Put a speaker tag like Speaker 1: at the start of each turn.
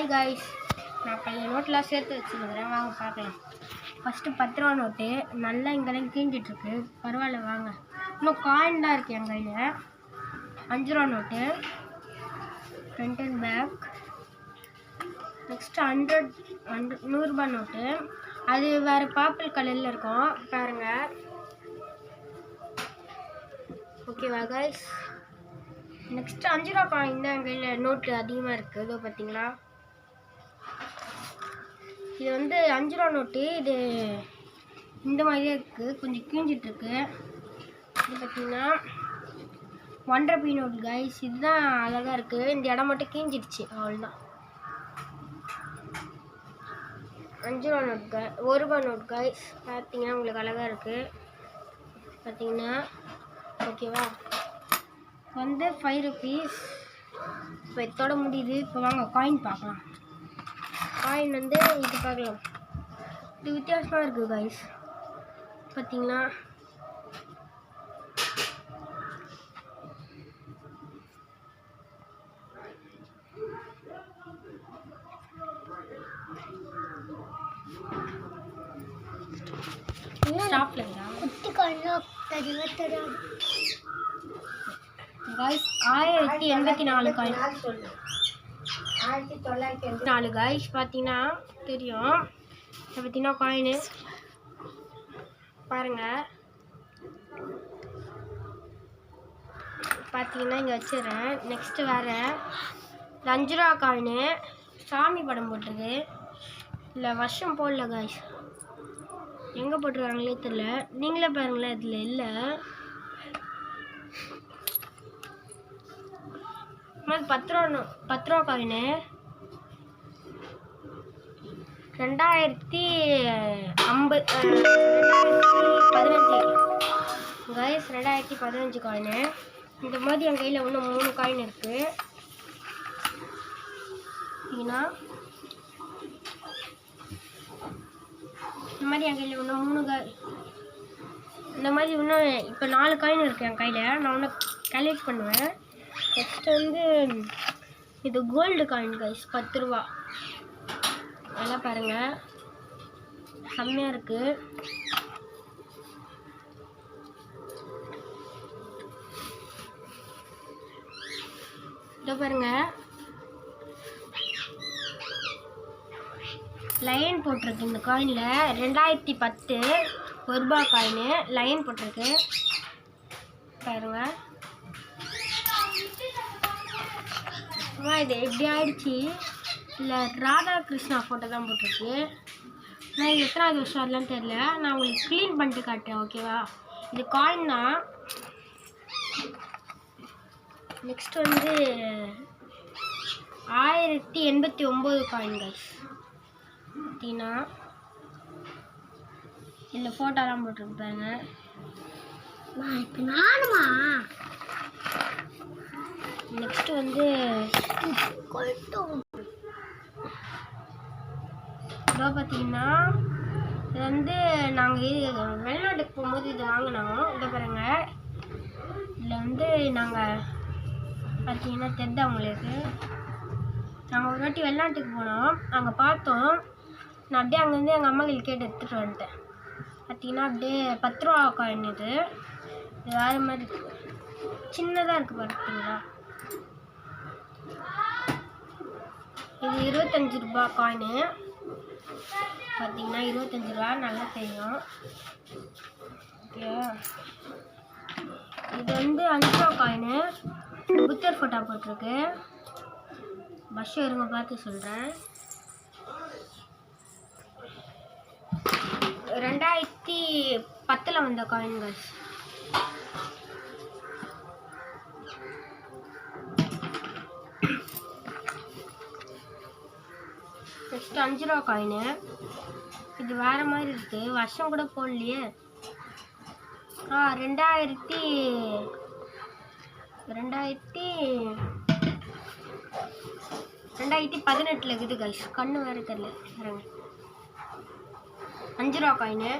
Speaker 1: Hi guys, நான் பழைய நோட்டெலாம் சேர்த்து வச்சுருக்கிறேன், வாங்க பார்க்கலாம். ஃபஸ்ட்டு 10 ரூபா நோட்டு நல்லா இங்கெல்லாம் கிழிஞ்சிட்ருக்கு, பரவாயில்ல வாங்க. இன்னும் காயின் தான் இருக்குது என் கையில். 5 ரூபா note front and back. Next 100 ரூபா நோட்டு, அது வேறு பர்பிள் கலரில் இருக்கும் பாருங்கள். ஓகேவா காய்ஸ். நெக்ஸ்ட்டு 5 ரூபா காயின் தான் என் கையில் நோட்டு அதிகமாக இருக்குது. இதோ பார்த்தீங்களா, இது வந்து 5 ரூபா நோட்டு. இது இந்த மாதிரியே இருக்குது, கொஞ்சம் கிழிஞ்சிட்ருக்கு. இது பார்த்தீங்கன்னா 1 ரூபா நோட்டு காய்ஸ். இதுதான் அழகாக இருக்குது, இந்த இடம் மட்டும் கிழிஞ்சிடுச்சு, அவ்வளோதான். 5 ரூபா நோட்டு 1 ரூபா நோட் காய்ஸ். பார்த்தீங்கன்னா உங்களுக்கு அழகாக இருக்குது பார்த்தீங்கன்னா. ஓகேவா, வந்து 5 ருபீஸ். இப்போ இதோட முடியுது. இப்போ வாங்க காயின் பார்க்கலாம். காயின் வந்து இது பார்க்கலாம், இது வித்தியாசமாக இருக்குது காய்ஸ். பார்த்தீங்களா, காய்ஸ் 1084 காயின், 1984 காய்ஸ். பார்த்தீங்கன்னா தெரியும். இப்போ பார்த்தீங்கன்னா காயினு பாருங்கள். பார்த்தீங்கன்னா இங்கே வச்சிடுறேன். நெக்ஸ்ட்டு வேறு 5 ரூபா காயினு, சாமி படம் போட்டிருக்கு, இல்லை வருஷம் போடல காய்ஸ், எங்கே போட்டிருக்காங்களே தெரியல. நீங்களே பாருங்களேன், இதில் இல்லை. 10 ரூபா காயினு 2015 காய்ஸ். 2015 காயினு. இந்த மாதிரி என் கையில் இன்னும் 3 காயின் இருக்குது. பார்த்தீங்கன்னா இந்த மாதிரி என் கையில் இன்னும் 3 இந்த மாதிரி இன்னும் இப்போ 4 காயின் இருக்குது என் கையில். நான் ஒன்று கலெக்ட் பண்ணுவேன். நெக்ஸ்ட்டு வந்து இது கோல்டு காயின் கைஸ், 10 ரூபா. நல்லா பாருங்கள், செம்மையாக இருக்குது. இதோ பாருங்கள், லைன் போட்டிருக்கு இந்த காயினில். 2010 1 ரூபா காயினு லைன் போட்டிருக்கு பாருங்கள். இது எப்படி ஆயிடுச்சு, இல்லை ராதா கிருஷ்ணா ஃபோட்டோ தான் போட்டிருக்கு. நான் இது எத்தனாவது வருஷம் அதெல்லாம் தெரியல. நான் உங்களுக்கு க்ளீன் பண்ணிட்டு காட்டுறேன், ஓகேவா. இது காயின் தான். நெக்ஸ்ட் வந்து 1089 காயின்கள் பார்த்தீங்கன்னா இதில் ஃபோட்டோலாம் போட்டிருப்பாங்க. இப்போ நானுமா. நெக்ஸ்ட் வந்து இதோ பார்த்தீங்கன்னா இது வந்து நாங்கள் வெளிநாட்டுக்கு போகும்போது இது வாங்கினோம். இதை பாருங்க, இதில் வந்து நாங்கள் பார்த்தீங்கன்னா தெரிஞ்ச அவங்களுக்கு நாங்கள் ஒரு வாட்டி வெளிநாட்டுக்கு போனோம், அங்கே பார்த்தோம். நான் அப்படியே அங்கேருந்து எங்கள் அம்மாக்கள் கேட்டு எடுத்துகிட்டு வந்துட்டேன். பார்த்தீங்கன்னா அப்படியே 10 ரூபா காயின். இது வேறு மாதிரி இருக்குது, சின்னதாக இருக்குது பார்த்தீங்களா. இது 25 ரூபா காயினு பார்த்தீங்கன்னா. 25 ரூபா நல்லா தெரியும், ஓகே. இது வந்து 5 ரூபா காயினு, புத்தர் ஃபோட்டோ போட்டிருக்கு. பஸ் இருங்க பார்த்து சொல்கிறேன். 2010 வந்த காயின்கள். நெக்ஸ்ட் 5 ரூபா காயினு. இது வேறு மாதிரி இருக்குது, வருஷம் கூட போடலையே. 2018 இருக்குது கைஸ், கண்ணு வேறு தெரியல பாருங்க. 5 ரூபா காயினு.